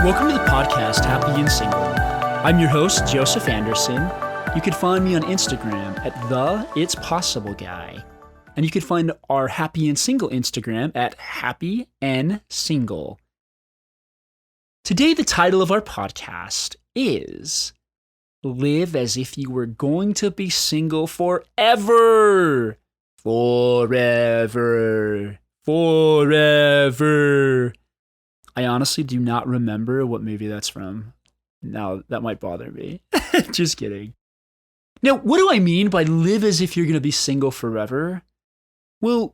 Welcome to the podcast, Happy and Single. I'm your host, Joseph Anderson. You can find me on Instagram at @theitspossibleguy. And you can find our Happy and Single Instagram at Happy and Single. Today, the title of our podcast is Live as if you were going to be single forever. Forever. Forever. I honestly do not remember what movie that's from. Now, that might bother me. Just kidding. Now, what do I mean by live as if you're going to be single forever? Well,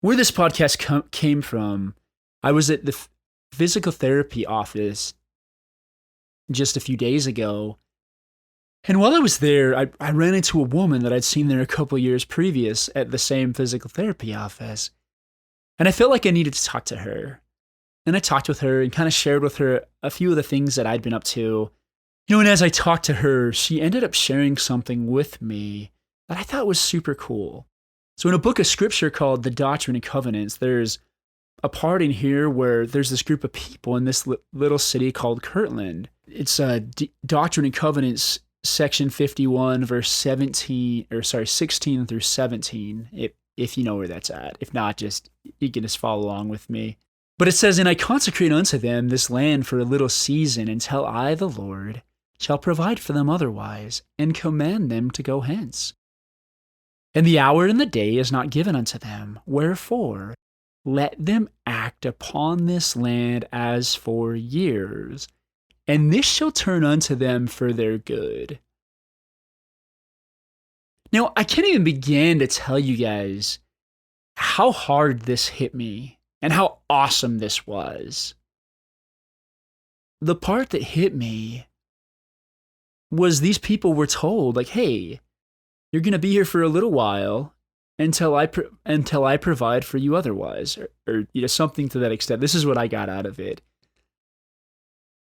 where this podcast came from, I was at the physical therapy office just a few days ago. And while I was there, I ran into a woman that I'd seen there a couple years previous at the same physical therapy office. And I felt like I needed to talk to her. And I talked with her and kind of shared with her a few of the things that I'd been up to. And as I talked to her, she ended up sharing something with me that I thought was super cool. So in a book of scripture called The Doctrine and Covenants, there's a part in here where there's this group of people in this little city called Kirtland. It's Doctrine and Covenants, section 51, verse 16 through 17, if you know where that's at. If not, you can just follow along with me. But it says, "And I consecrate unto them this land for a little season, until I, the Lord, shall provide for them otherwise, and command them to go hence. And the hour and the day is not given unto them. Wherefore, let them act upon this land as for years, and this shall turn unto them for their good." Now, I can't even begin to tell you guys how hard this hit me. And how awesome this was. The part that hit me was these people were told, like, hey, you're going to be here for a little while until I provide for you otherwise, or something to that extent. This is what I got out of it.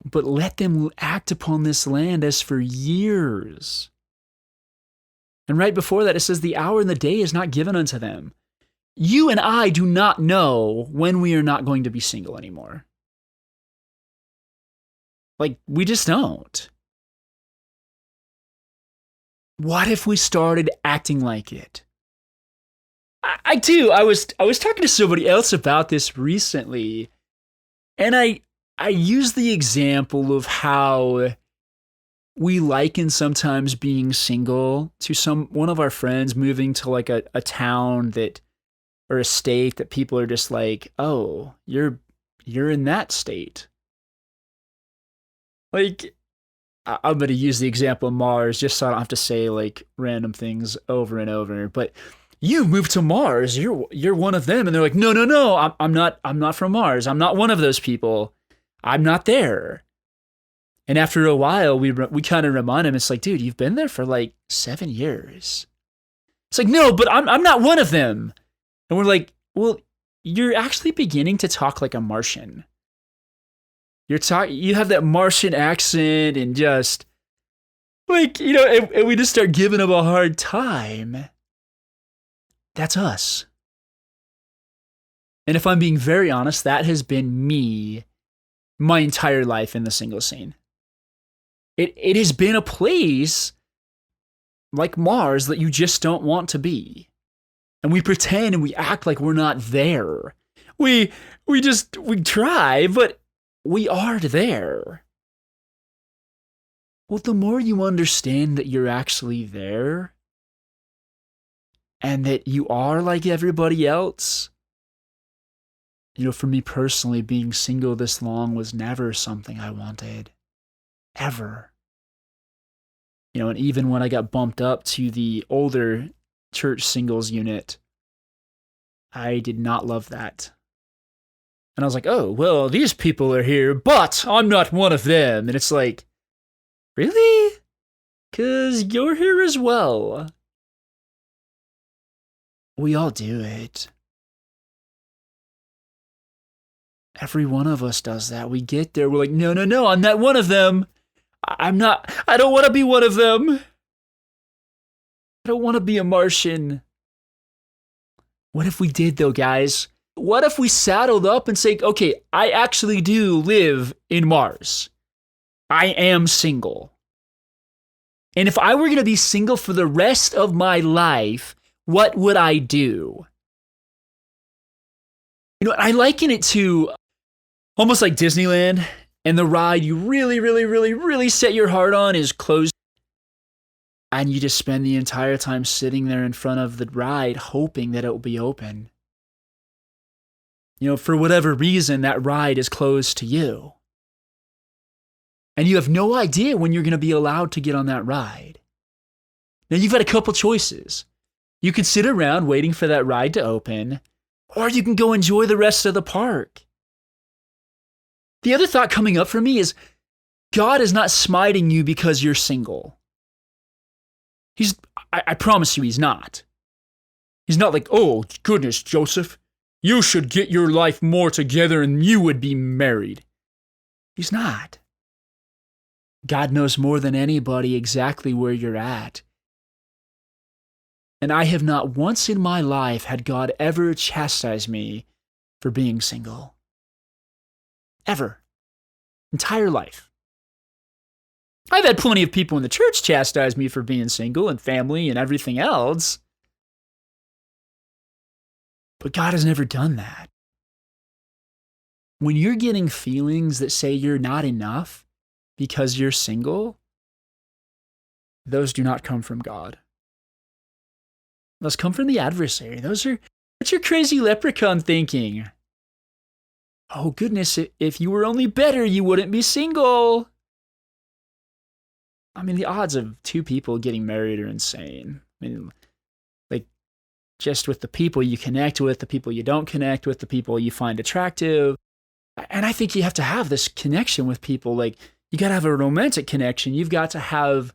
But let them act upon this land as for years. And right before that, it says the hour and the day is not given unto them. You and I do not know when we are not going to be single anymore. Like, we just don't. What if we started acting like it? I do. I was talking to somebody else about this recently, and I used the example of how we liken sometimes being single to one of our friends moving to like a town that, or a state that people are just like, oh, you're in that state. Like, I'm going to use the example of Mars just so I don't have to say like random things over and over. But you moved to Mars, you're one of them, and they're like, no, I'm not from Mars. I'm not one of those people. I'm not there. And after a while, we kind of remind them, it's like, dude, you've been there for like 7 years. It's like, no, but I'm not one of them. And we're like, well, you're actually beginning to talk like a Martian. You have that Martian accent and just like, and we just start giving them a hard time. That's us. And if I'm being very honest, that has been me my entire life in the single scene. It has been a place like Mars that you just don't want to be. And we pretend and we act like we're not there. We try, but we are there. Well, the more you understand that you're actually there, and that you are like everybody else. For me personally, being single this long was never something I wanted. Ever. And even when I got bumped up to the older church singles unit, I did not love that. And I was like, oh, well, these people are here, but I'm not one of them. And it's like, really? 'Cause you're here as well. We all do it. Every one of us does that. We get there, we're like, no, I'm not one of them. I don't want to be one of them. I don't want to be a Martian. What if we did, though, guys? what if we saddled up and say, okay, I actually do live in Mars. I am single. And if I were going to be single for the rest of my life, what would I do? I liken it to almost like Disneyland, and the ride you really, really, really, really set your heart on is closed. And you just spend the entire time sitting there in front of the ride hoping that it will be open. For whatever reason, that ride is closed to you. And you have no idea when you're going to be allowed to get on that ride. Now, you've got a couple choices. You can sit around waiting for that ride to open, or you can go enjoy the rest of the park. The other thought coming up for me is God is not smiting you because you're single. I promise you, he's not. He's not like, oh, goodness, Joseph, you should get your life more together and you would be married. He's not. God knows more than anybody exactly where you're at. And I have not once in my life had God ever chastise me for being single. Ever. Entire life. I've had plenty of people in the church chastise me for being single and family and everything else. But God has never done that. When you're getting feelings that say you're not enough because you're single, those do not come from God. Those come from the adversary. That's your crazy leprechaun thinking. Oh goodness, if you were only better, you wouldn't be single. I mean, the odds of two people getting married are insane. I mean, like, just with the people you connect with, the people you don't connect with, the people you find attractive. And I think you have to have this connection with people. Like, you got to have a romantic connection. You've got to have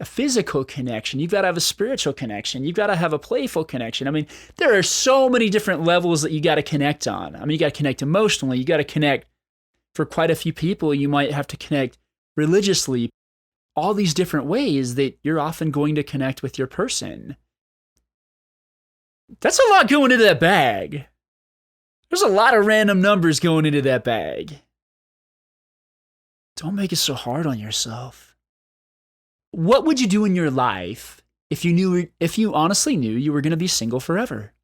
a physical connection. You've got to have a spiritual connection. You've got to have a playful connection. I mean, there are so many different levels that you got to connect on. I mean, you got to connect emotionally. You got to connect for quite a few people. You might have to connect religiously. All these different ways that you're often going to connect with your person. That's a lot going into that bag. There's a lot of random numbers going into that bag. Don't make it so hard on yourself. What would you do in your life if you honestly knew you were going to be single forever?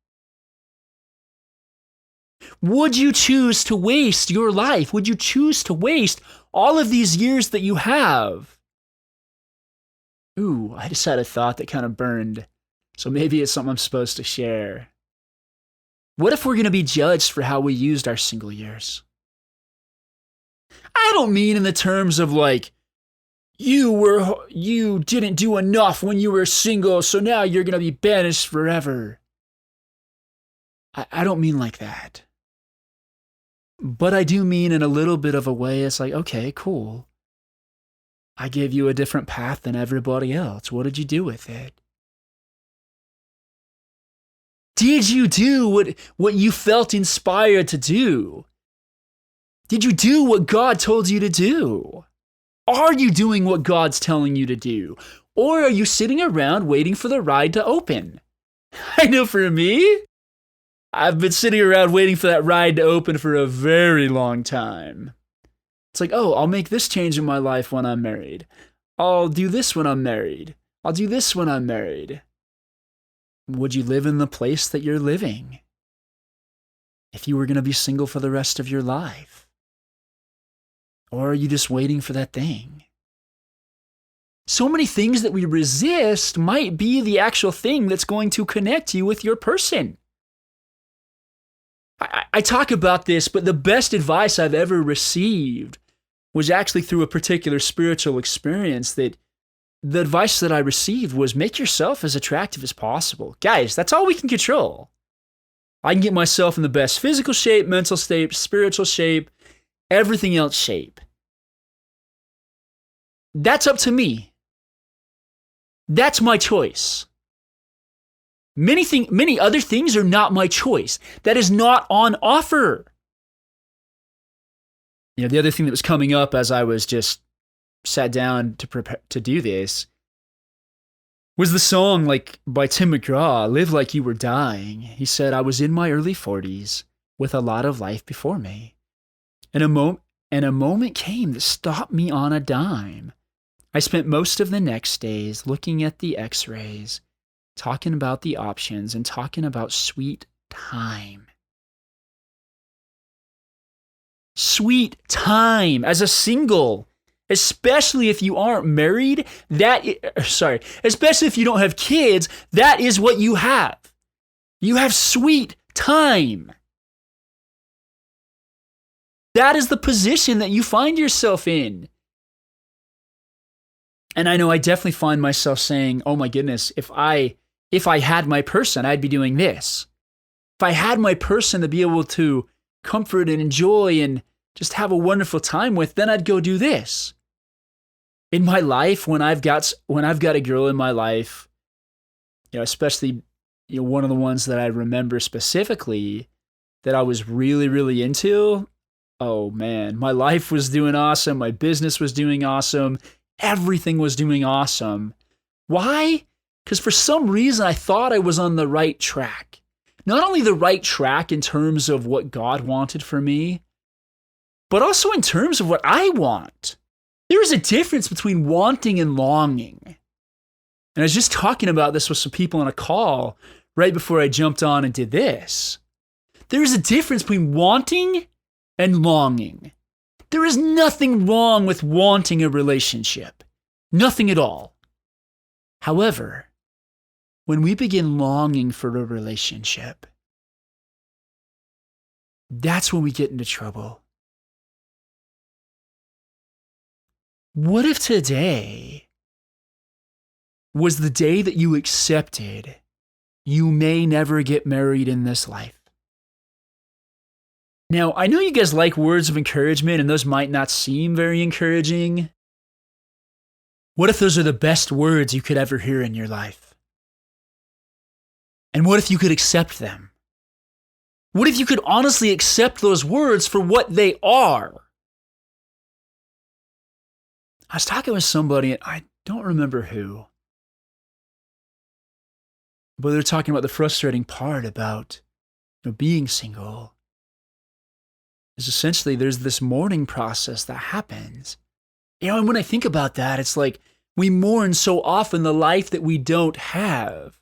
Would you choose to waste your life? Would you choose to waste all of these years that you have? Ooh, I just had a thought that kind of burned. So maybe it's something I'm supposed to share. What if we're going to be judged for how we used our single years? I don't mean in the terms of like, you didn't do enough when you were single, so now you're going to be banished forever. I don't mean like that. But I do mean in a little bit of a way, it's like, okay, cool. I gave you a different path than everybody else. What did you do with it? Did you do what you felt inspired to do? Did you do what God told you to do? Are you doing what God's telling you to do? Or are you sitting around waiting for the ride to open? I know for me, I've been sitting around waiting for that ride to open for a very long time. It's like, oh, I'll make this change in my life when I'm married. I'll do this when I'm married. I'll do this when I'm married. Would you live in the place that you're living if you were going to be single for the rest of your life? Or are you just waiting for that thing? So many things that we resist might be the actual thing that's going to connect you with your person. I talk about this, but the best advice I've ever received was actually through a particular spiritual experience. That the advice that I received was make yourself as attractive as possible. Guys, that's all we can control. I can get myself in the best physical shape, mental shape, spiritual shape, everything else shape. That's up to me. That's my choice. Many other things are not my choice. That is not on offer. The other thing that was coming up as I was just sat down to prepare to do this was the song by Tim McGraw, Live Like You Were Dying. He said, I was in my early 40s. with a lot of life before me. And a moment came that stopped me on a dime. I spent most of the next days looking at the x-rays, talking about the options, and talking about sweet time. Sweet time as a single, especially if you aren't married, especially if you don't have kids, that is what you have. You have sweet time. That is the position that you find yourself in. And I know I definitely find myself saying, oh my goodness, if I had my person, I'd be doing this. If I had my person to be able to comfort and enjoy and just have a wonderful time with, then I'd go do this. In my life, when I've got a girl in my life, especially one of the ones that I remember specifically that I was really, really into, oh man, my life was doing awesome, my business was doing awesome, everything was doing awesome. Why? Because for some reason I thought I was on the right track. Not only the right track in terms of what God wanted for me, but also in terms of what I want. There is a difference between wanting and longing. And I was just talking about this with some people on a call right before I jumped on and did this. There is a difference between wanting and longing. There is nothing wrong with wanting a relationship. Nothing at all. However, when we begin longing for a relationship, that's when we get into trouble. What if today was the day that you accepted you may never get married in this life? Now, I know you guys like words of encouragement, and those might not seem very encouraging. What if those are the best words you could ever hear in your life? And what if you could accept them? What if you could honestly accept those words for what they are? I was talking with somebody, and I don't remember who, but they're talking about the frustrating part about being single. Is essentially there's this mourning process that happens. And when I think about that, it's like we mourn so often the life that we don't have.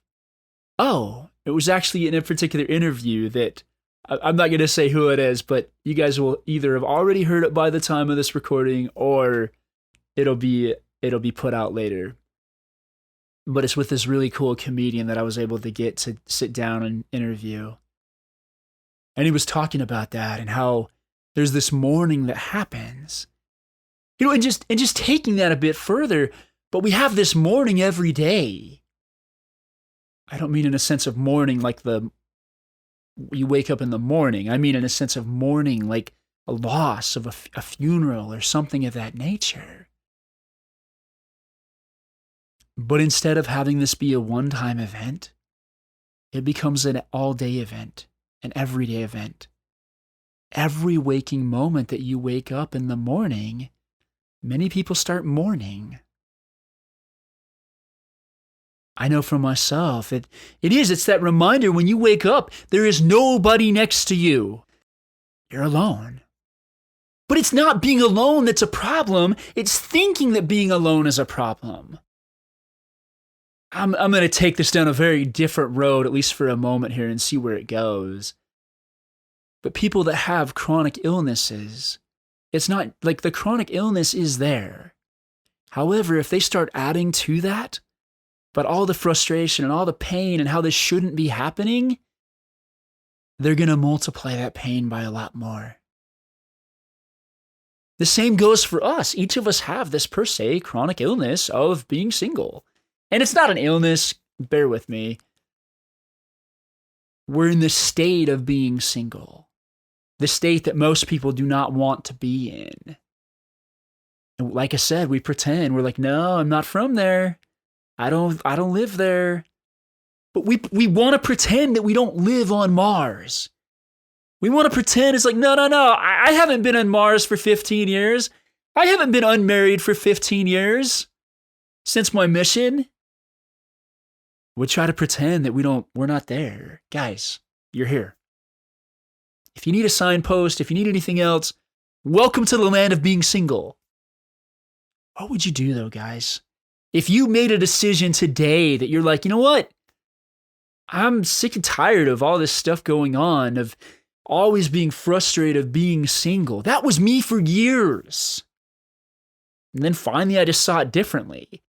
Oh, it was actually in a particular interview that I'm not going to say who it is, but you guys will either have already heard it by the time of this recording or it'll be put out later. But it's with this really cool comedian that I was able to get to sit down and interview. And he was talking about that and how there's this mourning that happens. And just taking that a bit further, but we have this mourning every day. I don't mean in a sense of mourning like you wake up in the morning. I mean in a sense of mourning like a loss of a funeral or something of that nature. But instead of having this be a one-time event, it becomes an all-day event, an everyday event. Every waking moment that you wake up in the morning, many people start mourning. I know for myself, it's that reminder when you wake up, there is nobody next to you. You're alone. But it's not being alone that's a problem. It's thinking that being alone is a problem. I'm going to take this down a very different road, at least for a moment here, and see where it goes. But people that have chronic illnesses, it's not like the chronic illness is there. However, if they start adding to that, but all the frustration and all the pain and how this shouldn't be happening, they're going to multiply that pain by a lot more. The same goes for us. Each of us have this per se chronic illness of being single. And it's not an illness, bear with me. We're in the state of being single. The state that most people do not want to be in. And like I said, we pretend. We're like, no, I'm not from there. I don't live there. But we want to pretend that we don't live on Mars. We want to pretend it's like, no. I haven't been on Mars for 15 years. I haven't been unmarried for 15 years since my mission. We try to pretend that we're not there. Guys, you're here. If you need a signpost, if you need anything else, welcome to the land of being single. What would you do though, guys? If you made a decision today that you're like, you know what? I'm sick and tired of all this stuff going on, of always being frustrated of being single. That was me for years. And then finally I just saw it differently.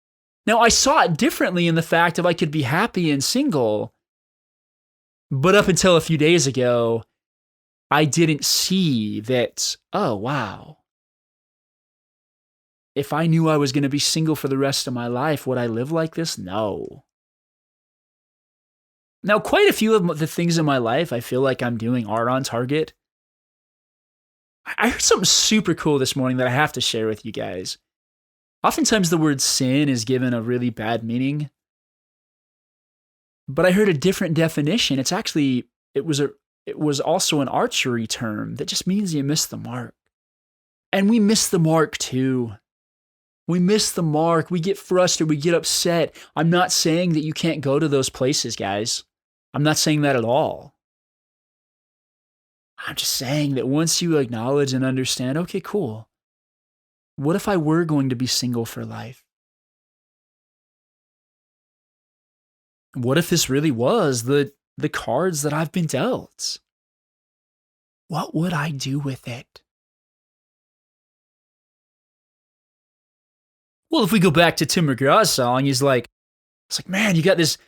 Now I saw it differently in the fact of I could be happy and single. But up until a few days ago, I didn't see that, oh wow. If I knew I was going to be single for the rest of my life, would I live like this? No. Now, quite a few of the things in my life I feel like I'm doing are on target. I heard something super cool this morning that I have to share with you guys. Oftentimes the word sin is given a really bad meaning. But I heard a different definition. It was also an archery term that just means you miss the mark. And we miss the mark too. We miss the mark. We get frustrated. We get upset. I'm not saying that you can't go to those places, guys. I'm not saying that at all. I'm just saying that once you acknowledge and understand, okay, cool. What if I were going to be single for life? What if this really was the cards that I've been dealt? What would I do with it? Well, if we go back to Tim McGraw's song, it's like, man, you got this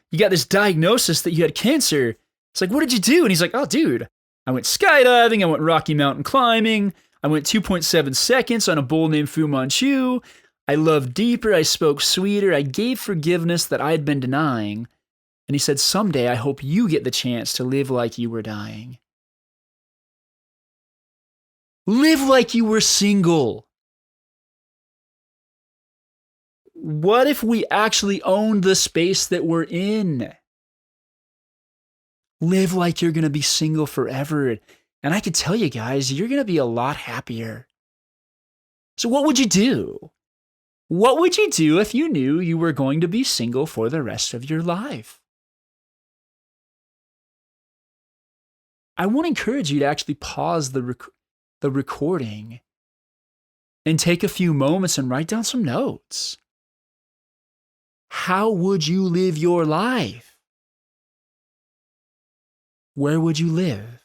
diagnosis that you had cancer. It's like, what did you do? And he's like, oh, dude, I went skydiving. I went Rocky Mountain climbing. I went 2.7 seconds on a bull named Fu Manchu. I loved deeper. I spoke sweeter. I gave forgiveness that I had been denying. And he said, someday I hope you get the chance to live like you were dying. Live like you were single. What if we actually owned the space that we're in? Live like you're going to be single forever. And I can tell you guys, you're going to be a lot happier. So what would you do? What would you do if you knew you were going to be single for the rest of your life? I want to encourage you to actually pause the recording and take a few moments and write down some notes. How would you live your life? Where would you live?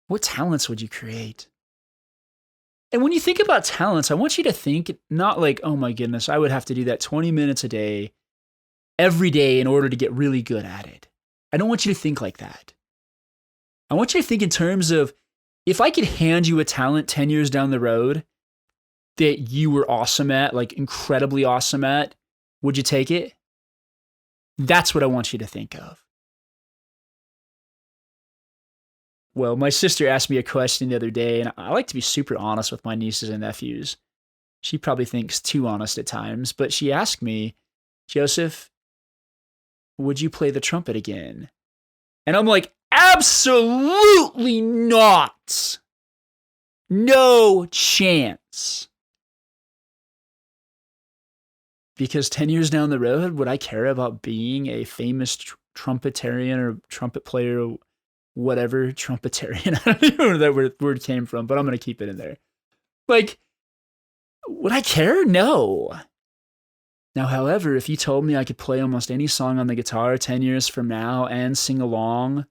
What talents would you create? And when you think about talents, I want you to think not like, oh my goodness, I would have to do that 20 minutes a day, every day in order to get really good at it. I don't want you to think like that. I want you to think in terms of, if I could hand you a talent 10 years down the road that you were awesome at, like incredibly awesome at, would you take it? That's what I want you to think of. Well, my sister asked me a question the other day, and I like to be super honest with my nieces and nephews. She probably thinks too honest at times, but she asked me, Joseph, would you play the trumpet again? And I'm like, absolutely not. No chance. Because 10 years down the road, would I care about being a famous trumpetarian or trumpet player or whatever? Trumpetarian. I don't even know where that word came from, but I'm going to keep it in there. Like, would I care? No. Now, however, if you told me I could play almost any song on the guitar 10 years from now and sing along,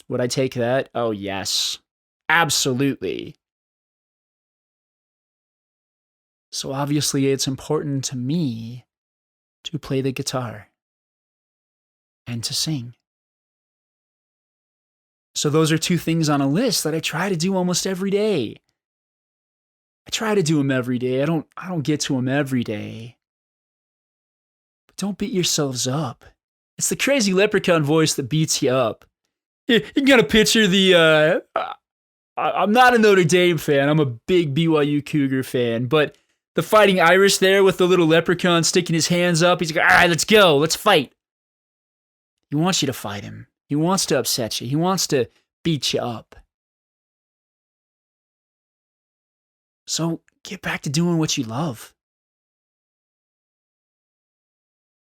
would I take that? Oh, yes. Absolutely. So obviously it's important to me to play the guitar and to sing. So those are two things on a list that I try to do almost every day. I try to do them every day. I don't get to them every day. But don't beat yourselves up. It's the crazy leprechaun voice that beats you up. You gotta picture the, I'm not a Notre Dame fan. I'm a big BYU Cougar fan, but the Fighting Irish there with the little leprechaun sticking his hands up. He's like, all right, let's go. Let's fight. He wants you to fight him. He wants to upset you. He wants to beat you up. So get back to doing what you love.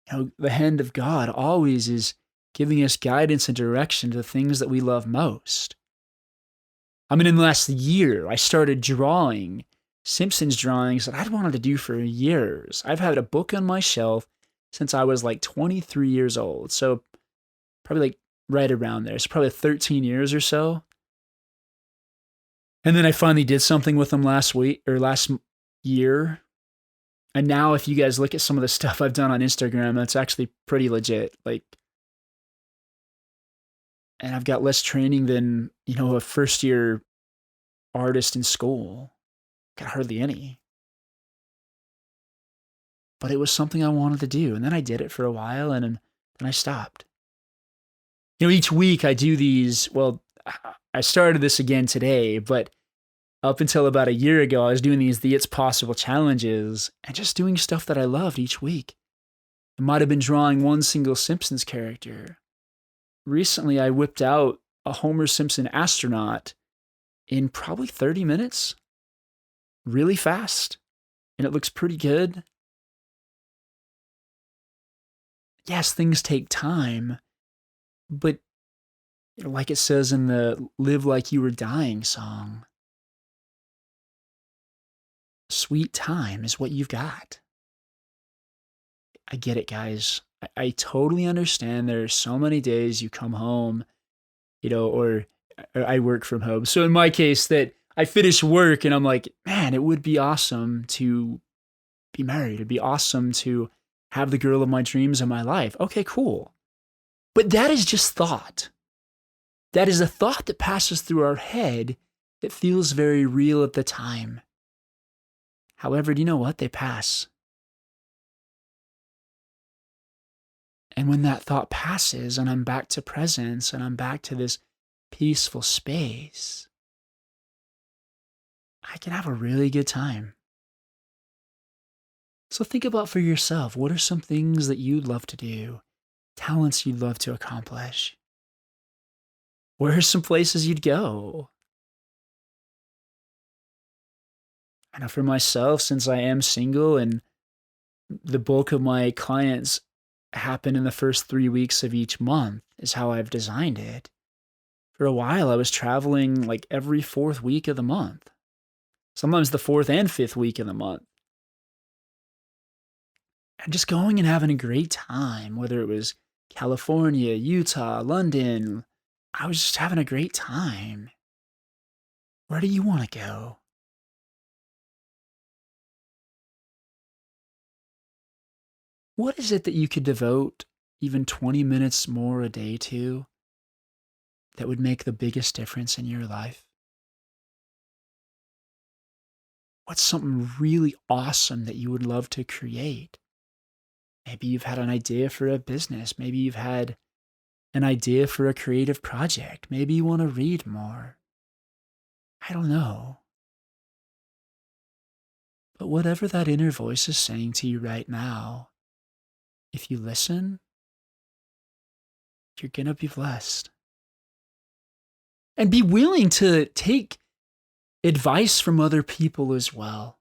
You know, the hand of God always is giving us guidance and direction to the things that we love most. I mean, in the last year, I started drawing Simpsons drawings that I'd wanted to do for years. I've had a book on my shelf since I was like 23 years old. So probably like right around there. It's probably 13 years or so. And then I finally did something with them last year. And now if you guys look at some of the stuff I've done on Instagram, that's actually pretty legit. Like, and I've got less training than, a first year artist in school. Got hardly any. But it was something I wanted to do. And then I did it for a while and then I stopped. Each week I do these, well, I started this again today, but up until about a year ago, I was doing the It's Possible challenges and just doing stuff that I loved each week. It might have been drawing one single Simpsons character. Recently, I whipped out a Homer Simpson astronaut in probably 30 minutes. Really fast. And it looks pretty good. Yes, things take time. But like it says in the Live Like You Were Dying song, sweet time is what you've got. I get it, guys. I totally understand there are so many days you come home, or I work from home. So in my case, that I finish work and I'm like, man, it would be awesome to be married. It'd be awesome to have the girl of my dreams in my life. Okay, cool. But that is just thought. That is a thought that passes through our head that feels very real at the time. However, do you know what? They pass. And when that thought passes and I'm back to presence and I'm back to this peaceful space, I can have a really good time. So think about for yourself, what are some things that you'd love to do? Talents you'd love to accomplish? Where are some places you'd go? I know for myself, since I am single and the bulk of my clients happen in the first 3 weeks of each month is how I've designed it. For a while, I was traveling like every 4th week of the month. Sometimes the 4th and 5th week of the month. And just going and having a great time, whether it was California, Utah, London. I was just having a great time. Where do you want to go? What is it that you could devote even 20 minutes more a day to that would make the biggest difference in your life? What's something really awesome that you would love to create? Maybe you've had an idea for a business. Maybe you've had an idea for a creative project. Maybe you want to read more. I don't know. But whatever that inner voice is saying to you right now, if you listen, you're going to be blessed. And be willing to take advice from other people as well.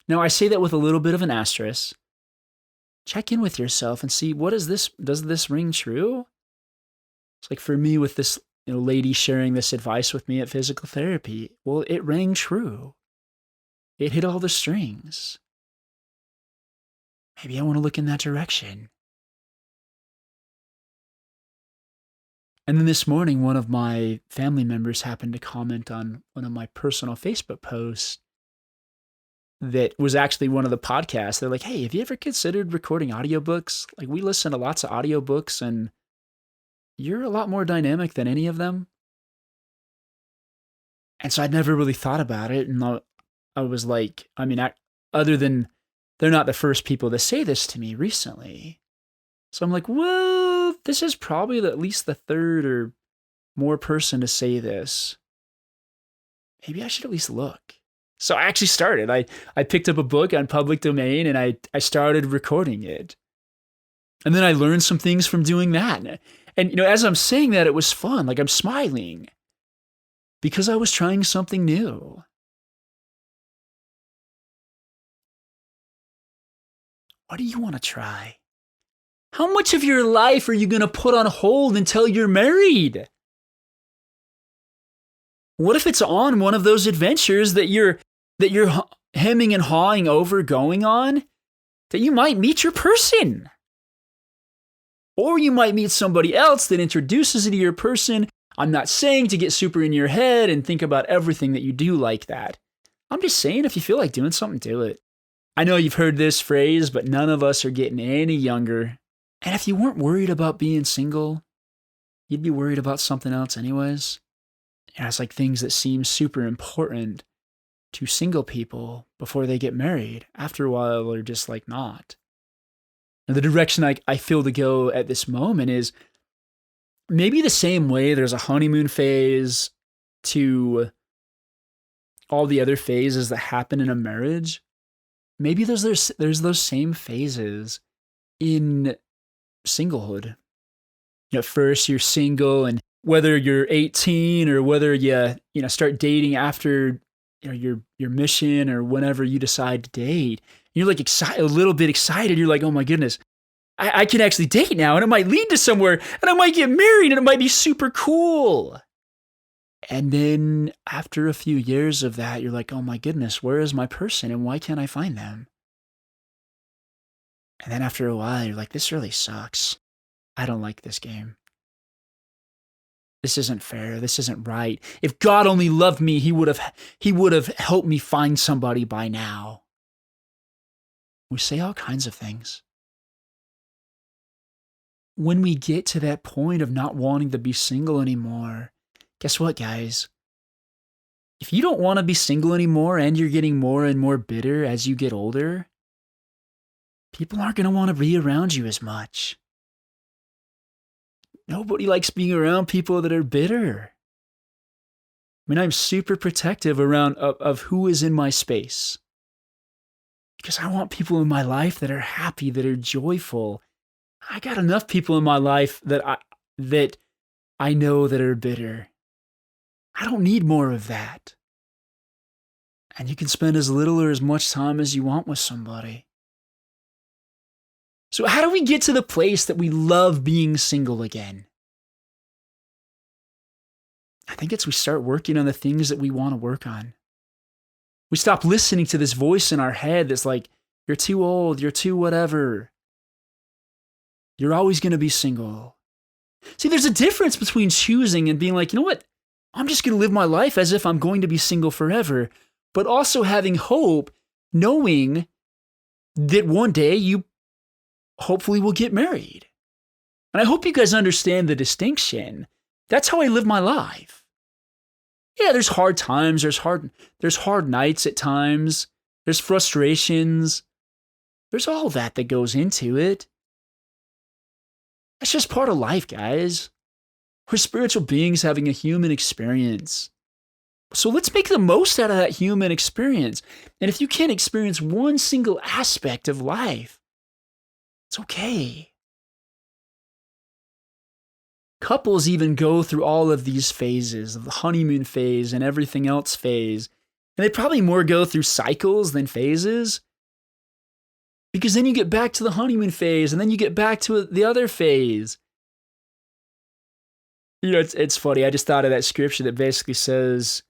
Now, I say that with a little bit of an asterisk. Check in with yourself and see, does this ring true? It's like for me with this lady sharing this advice with me at physical therapy. Well, it rang true. It hit all the strings. Maybe I want to look in that direction. And then this morning, one of my family members happened to comment on one of my personal Facebook posts that was actually one of the podcasts. They're like, hey, have you ever considered recording audiobooks? Like, we listen to lots of audiobooks and you're a lot more dynamic than any of them. And so I'd never really thought about it. And I was like, other than they're not the first people to say this to me recently. So I'm like, well, this is probably at least the third or more person to say this. Maybe I should at least look. So I actually started. I picked up a book on public domain and I started recording it. And then I learned some things from doing that. And as I'm saying that, it was fun. Like I'm smiling because I was trying something new. What do you want to try? How much of your life are you going to put on hold until you're married? What if it's on one of those adventures that you're hemming and hawing over going on, that you might meet your person? Or you might meet somebody else that introduces you to your person. I'm not saying to get super in your head and think about everything that you do like that. I'm just saying if you feel like doing something, do it. I know you've heard this phrase, but none of us are getting any younger. And if you weren't worried about being single, you'd be worried about something else anyways. It's like things that seem super important to single people before they get married. After a while, they're just like not. And the direction I feel to go at this moment is maybe the same way there's a honeymoon phase to all the other phases that happen in a marriage. Maybe there's those same phases in singlehood. At first, you're single, and whether you're 18 or whether you start dating after your mission or whenever you decide to date, you're like excited, a little bit excited. You're like, oh my goodness, I can actually date now, and it might lead to somewhere, and I might get married, and it might be super cool. And then after a few years of that, you're like, oh my goodness, where is my person, and why can't I find them? And then after a while, you're like, this really sucks. I don't like this game. This isn't fair. This isn't right. If God only loved me, he would have helped me find somebody by now. We say all kinds of things. When we get to that point of not wanting to be single anymore, guess what, guys? If you don't want to be single anymore and you're getting more and more bitter as you get older, people aren't going to want to be around you as much. Nobody likes being around people that are bitter. I mean, I'm super protective of who is in my space, because I want people in my life that are happy, that are joyful. I got enough people in my life that I know that are bitter. I don't need more of that. And you can spend as little or as much time as you want with somebody. So how do we get to the place that we love being single again? I think we start working on the things that we want to work on. We stop listening to this voice in our head that's like, you're too old, you're too whatever. You're always going to be single. See, there's a difference between choosing and being like, you know what? I'm just going to live my life as if I'm going to be single forever, but also having hope, knowing that one day you hopefully will get married. And I hope you guys understand the distinction. That's how I live my life. Yeah, there's hard times, there's hard nights at times, there's frustrations. There's all that goes into it. That's just part of life, guys. We're spiritual beings having a human experience. So let's make the most out of that human experience. And if you can't experience one single aspect of life, it's okay. Couples even go through all of these phases, of the honeymoon phase and everything else phase. And they probably more go through cycles than phases. Because then you get back to the honeymoon phase, and then you get back to the other phase. It's funny. I just thought of that scripture that basically says,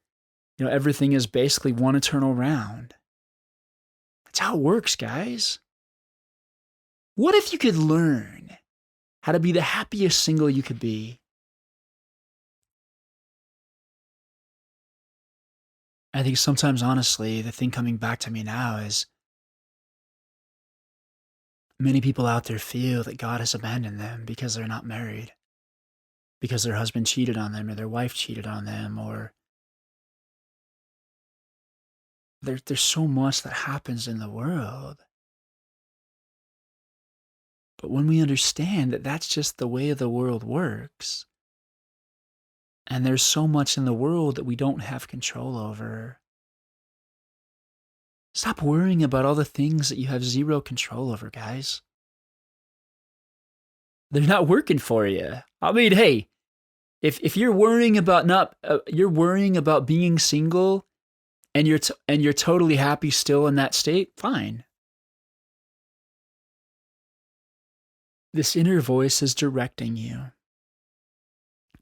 everything is basically one eternal round. That's how it works, guys. What if you could learn how to be the happiest single you could be? I think sometimes, honestly, the thing coming back to me now is many people out there feel that God has abandoned them because they're not married, because their husband cheated on them or their wife cheated on them, or there's so much that happens in the world. But when we understand that that's just the way the world works, and there's so much in the world that we don't have control over, stop worrying about all the things that you have zero control over, guys. They're not working for you. I mean, hey, if you're worrying about you're worrying about being single, and you're totally happy still in that state, fine. This inner voice is directing you.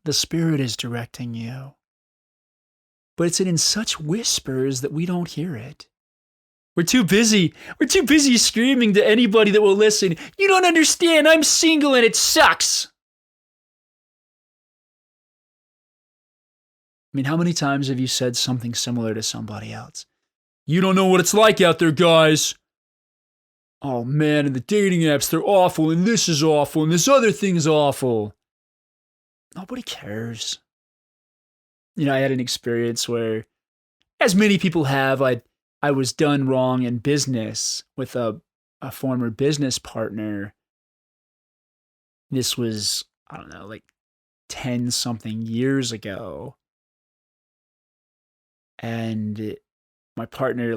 The Spirit is directing you. But it's in such whispers that we don't hear it. We're too busy. We're too busy screaming to anybody that will listen. You don't understand. I'm single and it sucks. I mean, how many times have you said something similar to somebody else? You don't know what it's like out there, guys. Oh man, and the dating apps, they're awful, and this is awful, and this other thing's awful. Nobody cares. I had an experience where, as many people have, I was done wrong in business with a former business partner. This was, I don't know, like 10 something years ago. And my partner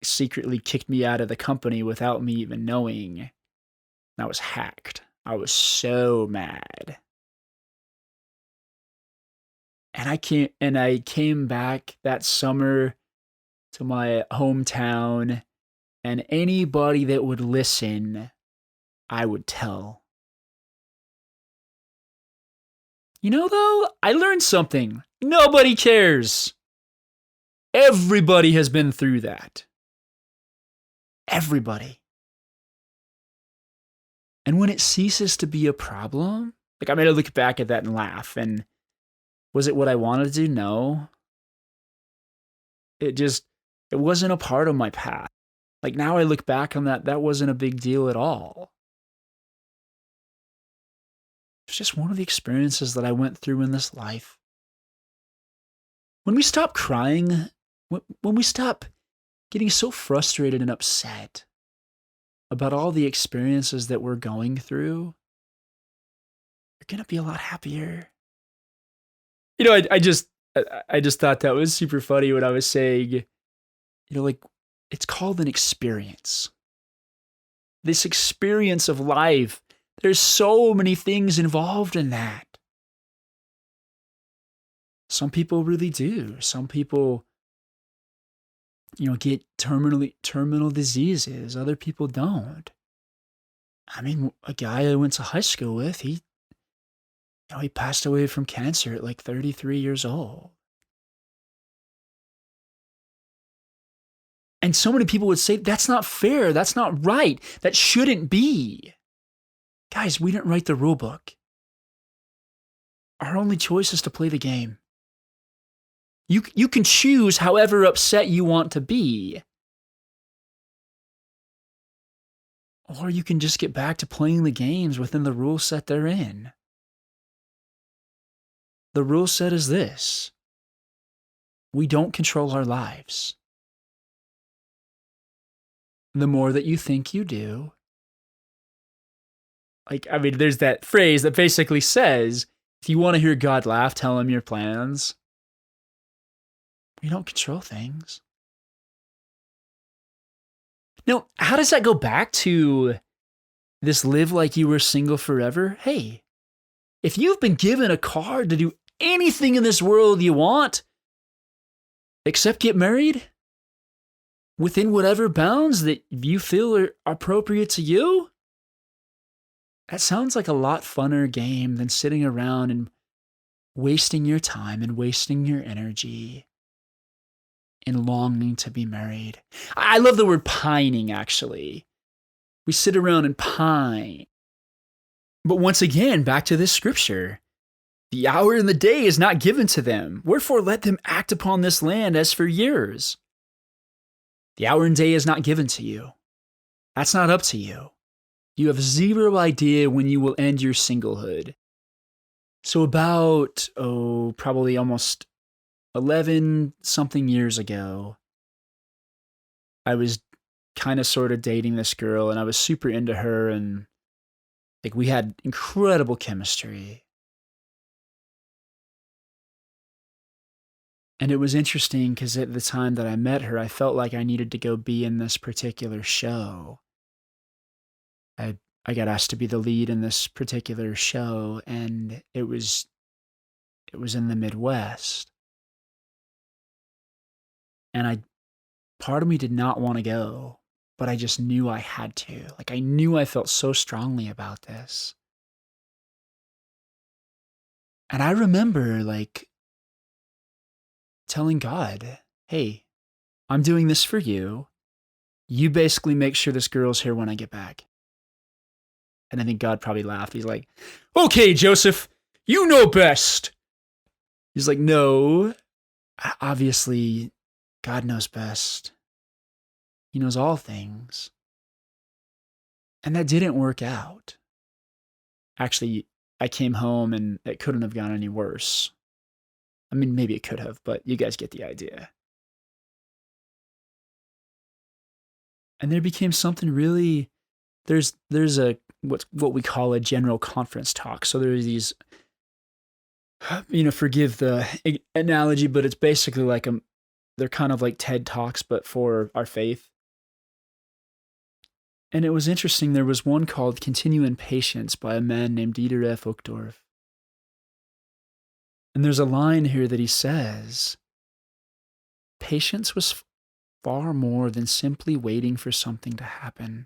secretly kicked me out of the company without me even knowing. I was hacked. I was so mad. And I came back that summer to my hometown, and anybody that would listen, I would tell. Though, I learned something. Nobody cares. Everybody has been through that. Everybody. And when it ceases to be a problem, I mean, I look back at that and laugh. And was it what I wanted to do? No. It wasn't a part of my path. Now I look back on that wasn't a big deal at all. It's just one of the experiences that I went through in this life. When we stop crying, when we stop getting so frustrated and upset about all the experiences that we're going through, you're going to be a lot happier. I just thought that was super funny when I was saying, it's called an experience. This experience of life, there's so many things involved in that. Some people really do. Some people, get terminal diseases. Other people don't. I mean, a guy I went to high school with, he passed away from cancer at 33 years old. And so many people would say, that's not fair. That's not right. That shouldn't be. Guys, we didn't write the rule book. Our only choice is to play the game. You can choose however upset you want to be. Or you can just get back to playing the games within the rule set they're in. The rule set is this: we don't control our lives. The more that you think you do, there's that phrase that basically says, if you want to hear God laugh, tell him your plans. We don't control things. Now, how does that go back to this live like you were single forever? Hey, if you've been given a card to do anything in this world you want, except get married, within whatever bounds that you feel are appropriate to you, that sounds like a lot funner game than sitting around and wasting your time and wasting your energy and longing to be married. I love the word pining, actually. We sit around and pine. But once again, back to this scripture. The hour and the day is not given to them. Wherefore let them act upon this land as for years. The hour and day is not given to you. That's not up to you. You have zero idea when you will end your singlehood. So about, probably almost 11 something years ago, I was kind of sort of dating this girl, and I was super into her, and we had incredible chemistry. And it was interesting because at the time that I met her, I felt like I needed to go be in this particular show. I got asked to be the lead in this particular show, and it was in the Midwest. And part of me did not want to go, but I just knew I had to. I knew I felt so strongly about this. And I remember like telling God, hey, I'm doing this for you. You basically make sure this girl's here when I get back. And I think God probably laughed. He's like, okay, Joseph, you know best. He's like, no, obviously, God knows best. He knows all things. And that didn't work out. Actually, I came home and it couldn't have gone any worse. I mean, maybe it could have, but you guys get the idea. And there became something really, there's a what we call a general conference talk. So there are these, forgive the analogy, but it's basically like they're kind of like TED Talks, but for our faith. And it was interesting. There was one called Continue in Patience by a man named Dieter F. Uchtdorf. And there's a line here that he says, patience was far more than simply waiting for something to happen.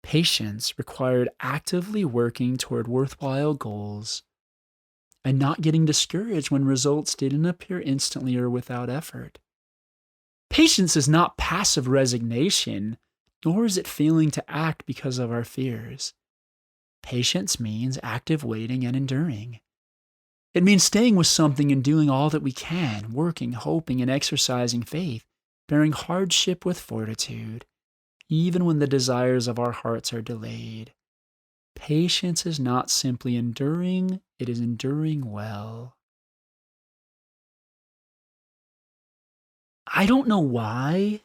Patience required actively working toward worthwhile goals and not getting discouraged when results didn't appear instantly or without effort. Patience is not passive resignation, nor is it failing to act because of our fears. Patience means active waiting and enduring. It means staying with something and doing all that we can, working, hoping, and exercising faith, bearing hardship with fortitude, even when the desires of our hearts are delayed. Patience is not simply enduring, it is enduring well. I don't know why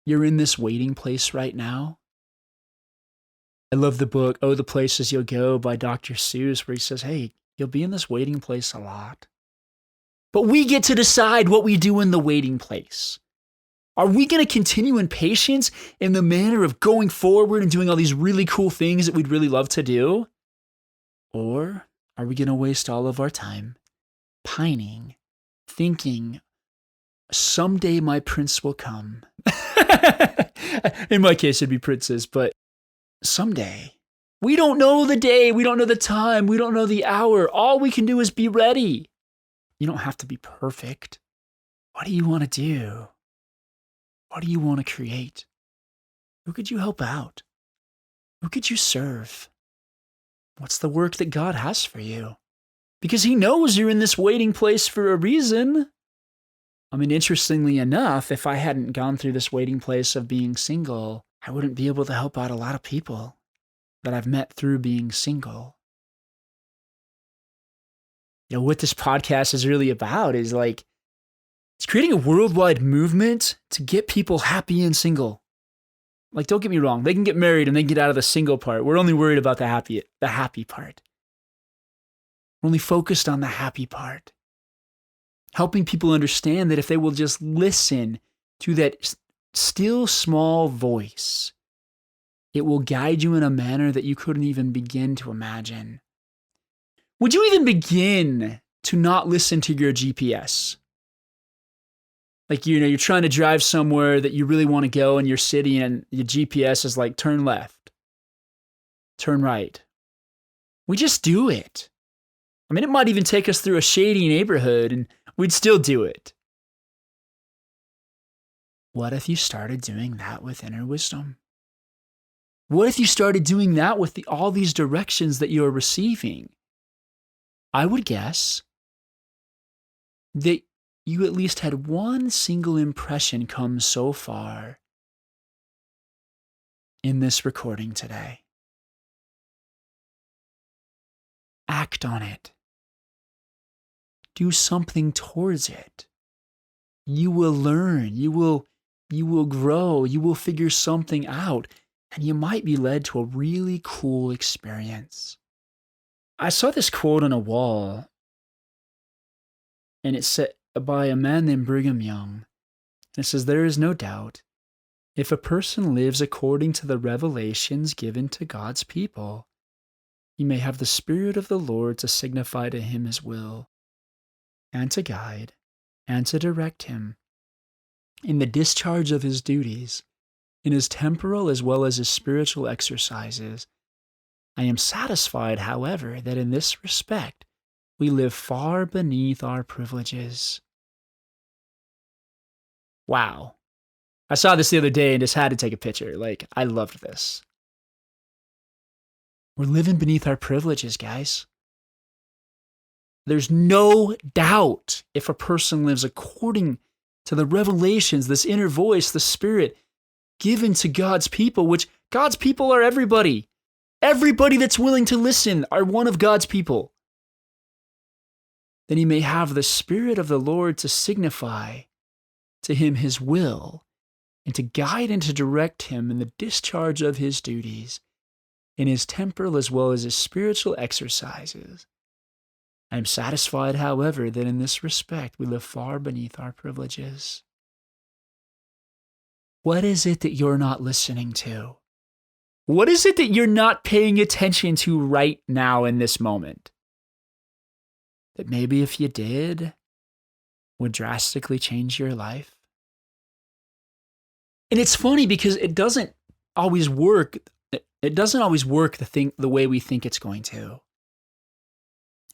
you're in this waiting place right now. I love the book, Oh, the Places You'll Go by Dr. Seuss, where he says, hey, you'll be in this waiting place a lot. But we get to decide what we do in the waiting place. Are we going to continue in patience in the manner of going forward and doing all these really cool things that we'd really love to do? Or are we going to waste all of our time pining, thinking, someday my prince will come? In my case, it'd be princess, but someday. We don't know the day. We don't know the time. We don't know the hour. All we can do is be ready. You don't have to be perfect. What do you want to do? What do you want to create? Who could you help out? Who could you serve? What's the work that God has for you? Because He knows you're in this waiting place for a reason. I mean, interestingly enough, if I hadn't gone through this waiting place of being single, I wouldn't be able to help out a lot of people that I've met through being single. What this podcast is really about is like, it's creating a worldwide movement to get people happy and single. Like, don't get me wrong. They can get married and they can get out of the single part. We're only worried about the happy part. We're only focused on the happy part. Helping people understand that if they will just listen to that still small voice, it will guide you in a manner that you couldn't even begin to imagine. Would you even begin to not listen to your GPS? Like, you're trying to drive somewhere that you really want to go in your city and your GPS is like, turn left, turn right. We just do it. I mean, it might even take us through a shady neighborhood and we'd still do it. What if you started doing that with inner wisdom? What if you started doing that with all these directions that you're receiving? I would guess that you at least had one single impression come so far in this recording today. Act on it. Do something towards it. You will learn. You will grow. You will figure something out. And you might be led to a really cool experience. I saw this quote on a wall, and it's said by a man named Brigham Young. And it says, there is no doubt, if a person lives according to the revelations given to God's people, he may have the Spirit of the Lord to signify to him His will, and to guide, and to direct him in the discharge of his duties, in his temporal as well as his spiritual exercises. I am satisfied, however, that in this respect, we live far beneath our privileges. Wow. I saw this the other day and just had to take a picture. Like, I loved this. We're living beneath our privileges, guys. There's no doubt if a person lives according to the revelations, this inner voice, the Spirit given to God's people, which God's people are everybody. Everybody that's willing to listen are one of God's people. Then he may have the Spirit of the Lord to signify to him his will and to guide and to direct him in the discharge of his duties, in his temporal as well as his spiritual exercises. I am satisfied, however, that in this respect we live far beneath our privileges. What is it that you're not listening to? What is it that you're not paying attention to right now in this moment? That maybe if you did, would drastically change your life? And it's funny because it doesn't always work. It doesn't always work the way we think it's going to.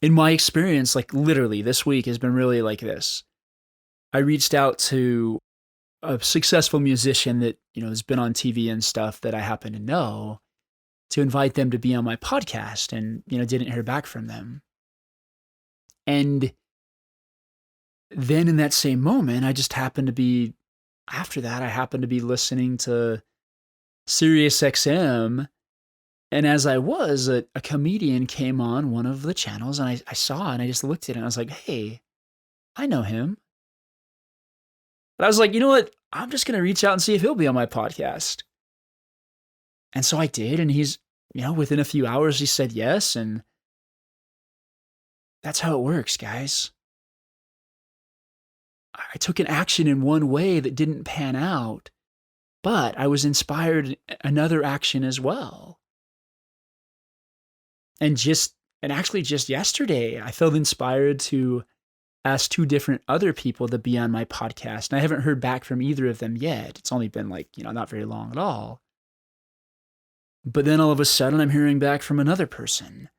In my experience, like literally this week has been really like this. I reached out to a successful musician that, has been on TV and stuff that I happen to know to invite them to be on my podcast and, didn't hear back from them. And then in that same moment, I happened to be listening to Sirius XM. And as I was, a comedian came on one of the channels and I saw it and I just looked at it and I was like, hey, I know him. But I was like, you know what? I'm just going to reach out and see if he'll be on my podcast. And so I did. And he's, within a few hours, he said yes. And that's how it works, guys. I took an action in one way that didn't pan out, but I was inspired in another action as well. And actually just yesterday, I felt inspired to ask 2 different other people to be on my podcast. And I haven't heard back from either of them yet. It's only been not very long at all. But then all of a sudden I'm hearing back from another person.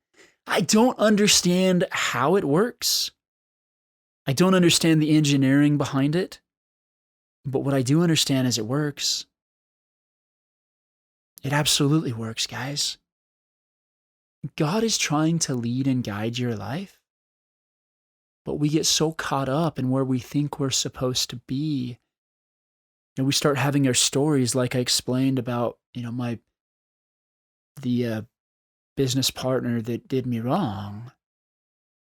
I don't understand how it works. I don't understand the engineering behind it. But what I do understand is it works. It absolutely works, guys. God is trying to lead and guide your life. But we get so caught up in where we think we're supposed to be. And we start having our stories like I explained about, the business partner that did me wrong.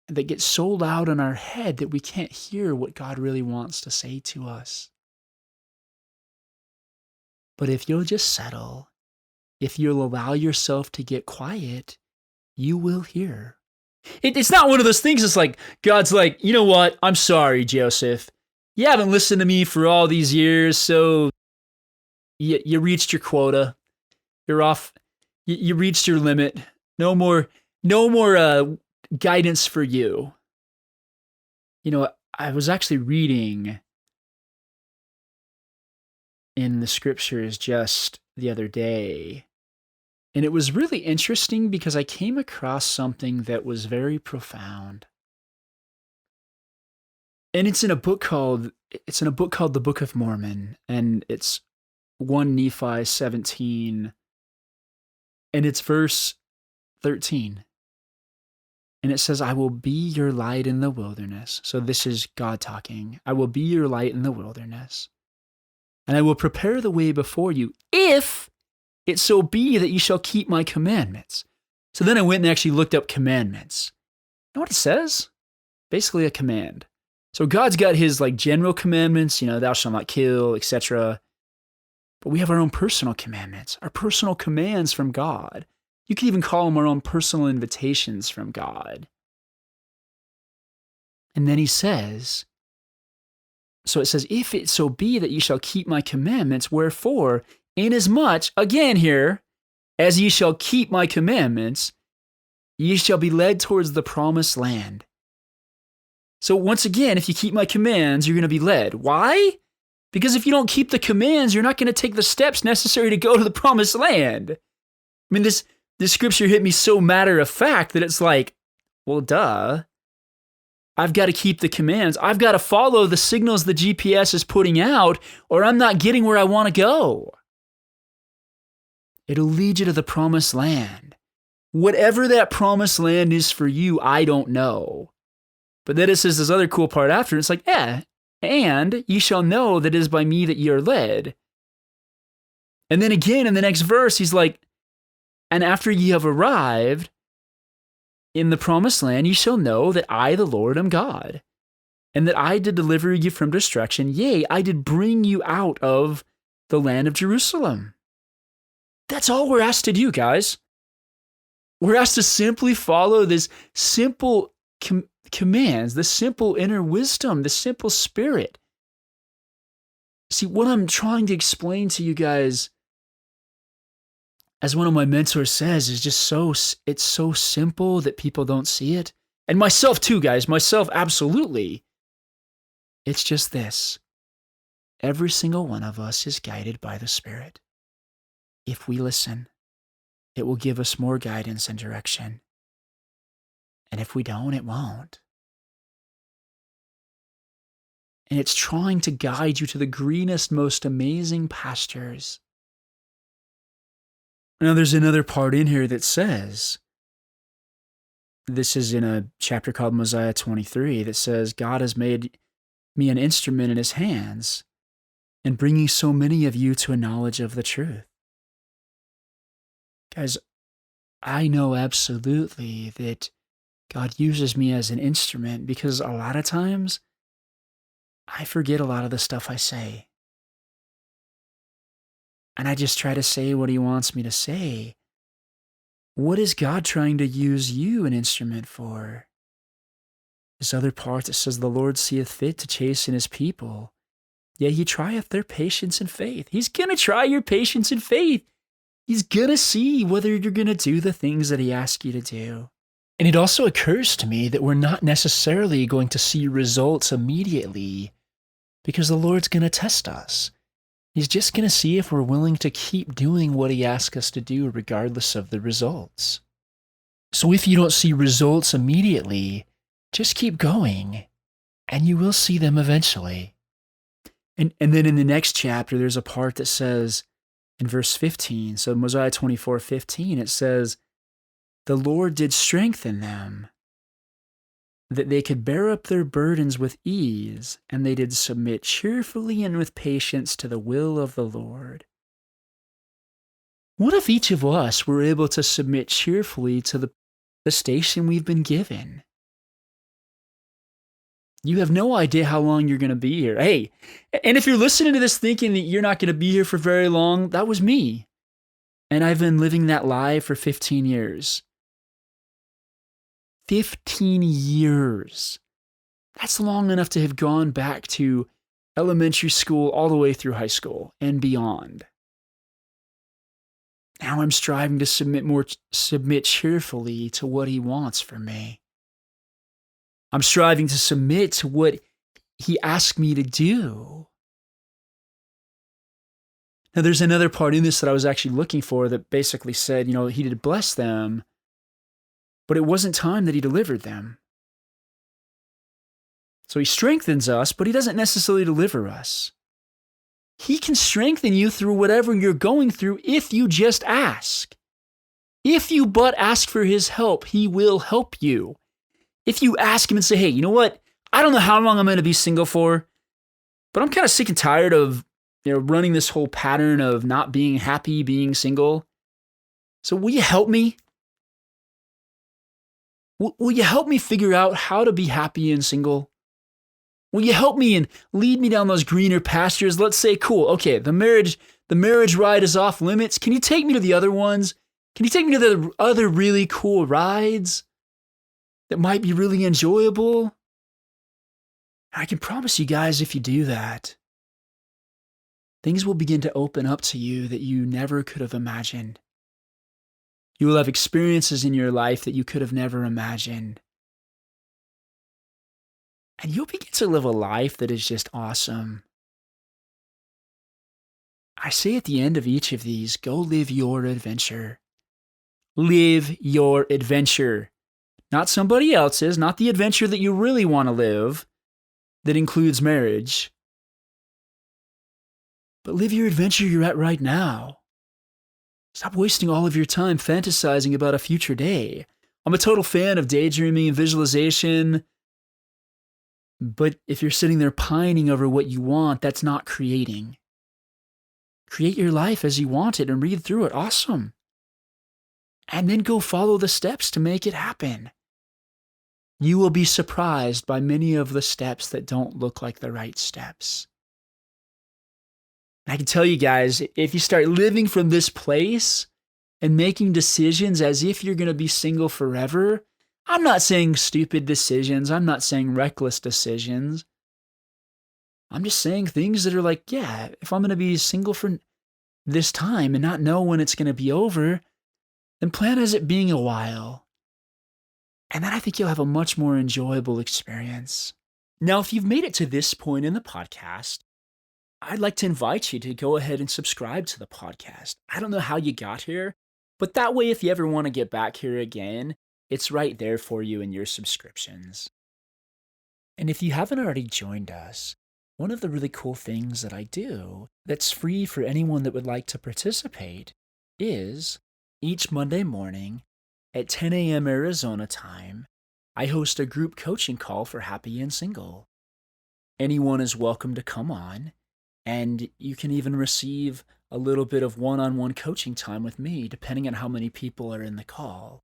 That gets so loud in our head that we can't hear what God really wants to say to us. But if you'll just settle, if you'll allow yourself to get quiet, you will hear. It's not one of those things. It's like, God's like, you know what? I'm sorry, Joseph. You haven't listened to me for all these years, so you reached your quota. You're off. You reached your limit. No more guidance for you. I was actually reading in the scriptures just the other day. And it was really interesting because I came across something that was very profound. And it's in a book called the Book of Mormon, and it's 1 Nephi 17, and it's verse 13. And it says, I will be your light in the wilderness. So this is God talking. I will be your light in the wilderness. And I will prepare the way before you, if it so be that you shall keep my commandments. So then I went and actually looked up commandments. You know what it says? Basically a command. So God's got his general commandments, thou shalt not kill, etc. But we have our own personal commandments, our personal commands from God. You could even call them our own personal invitations from God. And then he says, so it says, if it so be that ye shall keep my commandments, wherefore, inasmuch, again here, as ye shall keep my commandments, ye shall be led towards the promised land. So once again, if you keep my commands, you're going to be led. Why? Because if you don't keep the commands, you're not going to take the steps necessary to go to the promised land. I mean, this scripture hit me so matter of fact that it's like, well, duh. I've got to keep the commands. I've got to follow the signals the GPS is putting out, or I'm not getting where I want to go. It'll lead you to the promised land. Whatever that promised land is for you, I don't know. But then it says this other cool part after. It's like, and ye shall know that it is by me that ye are led. And then again in the next verse, he's like, and after ye have arrived in the promised land, ye shall know that I, the Lord, am God, and that I did deliver you from destruction. Yea, I did bring you out of the land of Jerusalem. That's all we're asked to do, guys. We're asked to simply follow this simple commands, the simple inner wisdom, the simple spirit. See, what I'm trying to explain to you guys, as one of my mentors says, is just it's so simple that people don't see it. And myself too, guys, myself absolutely. It's just this. Every single one of us is guided by the Spirit. If we listen, it will give us more guidance and direction. And if we don't, it won't. And it's trying to guide you to the greenest, most amazing pastures. Now, there's another part in here that says, this is in a chapter called Mosiah 23, that says, God has made me an instrument in his hands and bringing so many of you to a knowledge of the truth. Guys, I know absolutely that God uses me as an instrument because a lot of times I forget a lot of the stuff I say. And I just try to say what he wants me to say. What is God trying to use you an instrument for? This other part that says, the Lord seeth fit to chasten his people. Yea, he trieth their patience and faith. He's going to try your patience and faith. He's going to see whether you're going to do the things that he asks you to do. And it also occurs to me that we're not necessarily going to see results immediately because the Lord's going to test us. He's just going to see if we're willing to keep doing what he asks us to do regardless of the results. So if you don't see results immediately, just keep going and you will see them eventually. And then in the next chapter, there's a part that says in verse 15, so Mosiah 24:15, it says, the Lord did strengthen them, that they could bear up their burdens with ease, and they did submit cheerfully and with patience to the will of the Lord. What if each of us were able to submit cheerfully to the station we've been given? You have no idea how long you're going to be here. Hey, and if you're listening to this thinking that you're not going to be here for very long, that was me. And I've been living that lie for 15 years. 15 years. That's long enough to have gone back to elementary school all the way through high school and beyond. Now I'm striving to submit cheerfully to what he wants from me. I'm striving to submit to what he asked me to do. Now there's another part in this that I was actually looking for that basically said, he did bless them, but it wasn't time that he delivered them. So he strengthens us, but he doesn't necessarily deliver us. He can strengthen you through whatever you're going through if you just ask. If you but ask for his help, he will help you. If you ask him and say, hey, you know what? I don't know how long I'm going to be single for, but I'm kind of sick and tired of running this whole pattern of not being happy being single. So will you help me? Will you help me figure out how to be happy and single? Will you help me and lead me down those greener pastures? Let's say, cool, okay, the marriage ride is off limits. Can you take me to the other ones? Can you take me to the other really cool rides that might be really enjoyable? I can promise you guys, if you do that, things will begin to open up to you that you never could have imagined. You will have experiences in your life that you could have never imagined. And you'll begin to live a life that is just awesome. I say at the end of each of these, go live your adventure. Live your adventure. Not somebody else's, not the adventure that you really want to live that includes marriage. But live your adventure you're at right now. Stop wasting all of your time fantasizing about a future day. I'm a total fan of daydreaming and visualization. But if you're sitting there pining over what you want, that's not creating. Create your life as you want it and read through it. Awesome. And then go follow the steps to make it happen. You will be surprised by many of the steps that don't look like the right steps. I can tell you guys, if you start living from this place and making decisions as if you're going to be single forever, I'm not saying stupid decisions. I'm not saying reckless decisions. I'm just saying things that are like, yeah, if I'm going to be single for this time and not know when it's going to be over, then plan as it being a while. And then I think you'll have a much more enjoyable experience. Now, if you've made it to this point in the podcast, I'd like to invite you to go ahead and subscribe to the podcast. I don't know how you got here, but that way, if you ever want to get back here again, it's right there for you in your subscriptions. And if you haven't already joined us, one of the really cool things that I do that's free for anyone that would like to participate is each Monday morning at 10 a.m. Arizona time, I host a group coaching call for Happy and Single. Anyone is welcome to come on, and you can even receive a little bit of one-on-one coaching time with me, depending on how many people are in the call.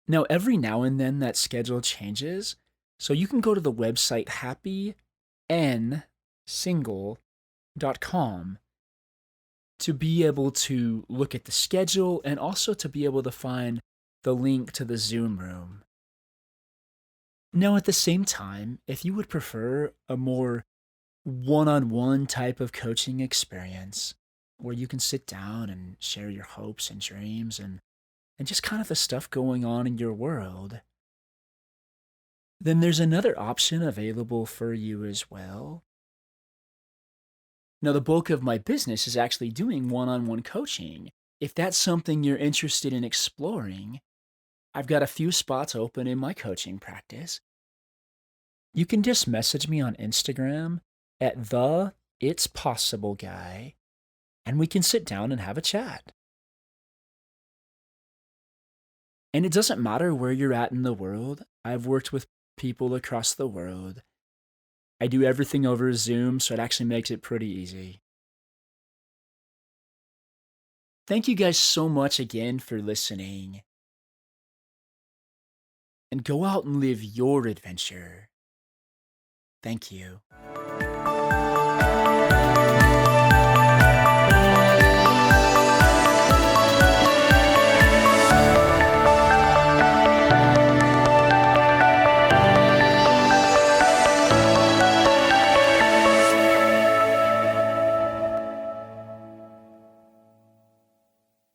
Now, every now and then that schedule changes, so you can go to the website happynsingle.com to be able to look at the schedule and also to be able to find the link to the Zoom room. Now, at the same time, if you would prefer a more one-on-one type of coaching experience where you can sit down and share your hopes and dreams and just kind of the stuff going on in your world, then there's another option available for you as well. Now, the bulk of my business is actually doing one-on-one coaching. If that's something you're interested in exploring, I've got a few spots open in my coaching practice. You can just message me on Instagram at the It's Possible Guy, and we can sit down and have a chat. And it doesn't matter where you're at in the world. I've worked with people across the world. I do everything over Zoom, so it actually makes it pretty easy. Thank you guys so much again for listening. And go out and live your adventure. Thank you.